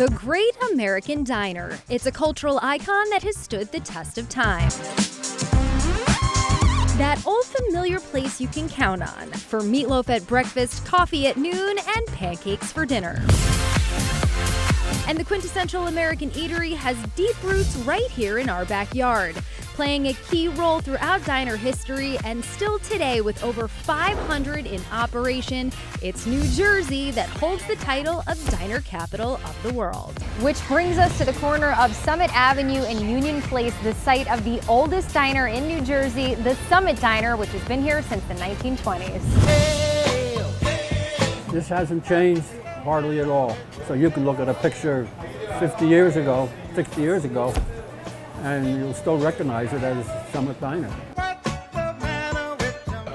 The Great American Diner. It's a cultural icon that has stood the test of time. That old familiar place you can count on for meatloaf at breakfast, coffee at noon, and pancakes for dinner. And the quintessential American eatery has deep roots right here in our backyard, playing a key role throughout diner history, and still today with over 500 in operation, it's New Jersey that holds the title of Diner Capital of the World. Which brings us to the corner of Summit Avenue and Union Place, the site of the oldest diner in New Jersey, the Summit Diner, which has been here since the 1920s. This hasn't changed hardly at all. So you can look at a picture 50 years ago, 60 years ago, and you'll still recognize it as Summit Diner.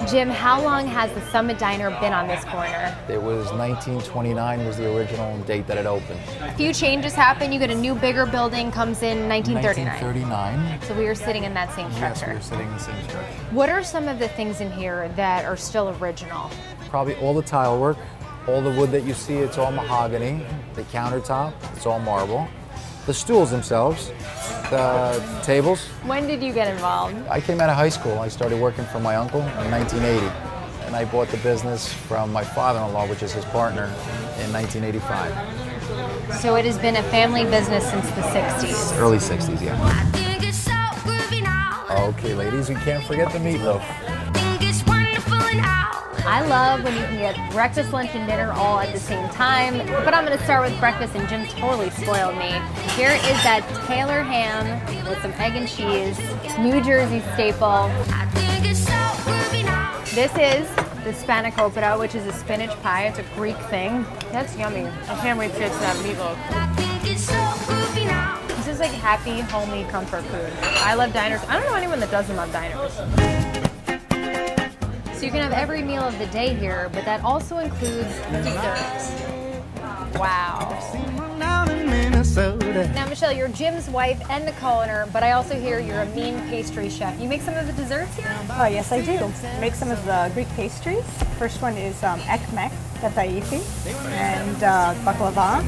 Jim, how long has the Summit Diner been on this corner? It was 1929 was the original date that it opened. A few changes happened. You get a new, bigger building, comes in 1939. 1939. So we are sitting in that same structure. Yes, we were sitting in the same structure. What are some of the things in here that are still original? Probably all the tile work, all the wood that you see, it's all mahogany. The countertop, it's all marble. The stools themselves, the tables. When did you get involved? I came out of high school. I started working for my uncle in 1980. And I bought the business from my father-in-law, which is his partner, in 1985. So it has been a family business since the 60s. Early 60s, yeah. Okay, ladies, we can't forget the meatloaf. I love when you can get breakfast, lunch, and dinner all at the same time, but I'm gonna start with breakfast, and Jim totally spoiled me. Here is that Taylor ham with some egg and cheese, New Jersey staple. This is the spanakopita, which is a spinach pie. It's a Greek thing. That's yummy. I can't wait to get to that meatloaf. This is like happy, homey comfort food. I love diners. I don't know anyone that doesn't love diners. So you can have every meal of the day here, but that also includes desserts. Wow. Now, Michelle, you're Jim's wife and the co-owner, but I also hear you're a mean pastry chef. You make some of the desserts here? Oh, yes, I do. Make some of the Greek pastries. First one is ekmek, kataifi, and baklava.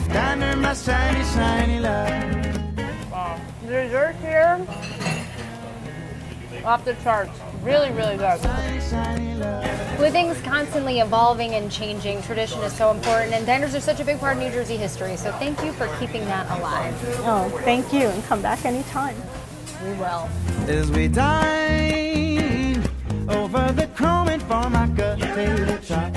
Wow. The dessert here, off the charts. Really, really good. With things constantly evolving and changing, tradition is so important, and diners are such a big part of New Jersey history, so thank you for keeping that alive. Oh, thank you, and come back anytime. We will. As we dine over the chrome and formica potato chop.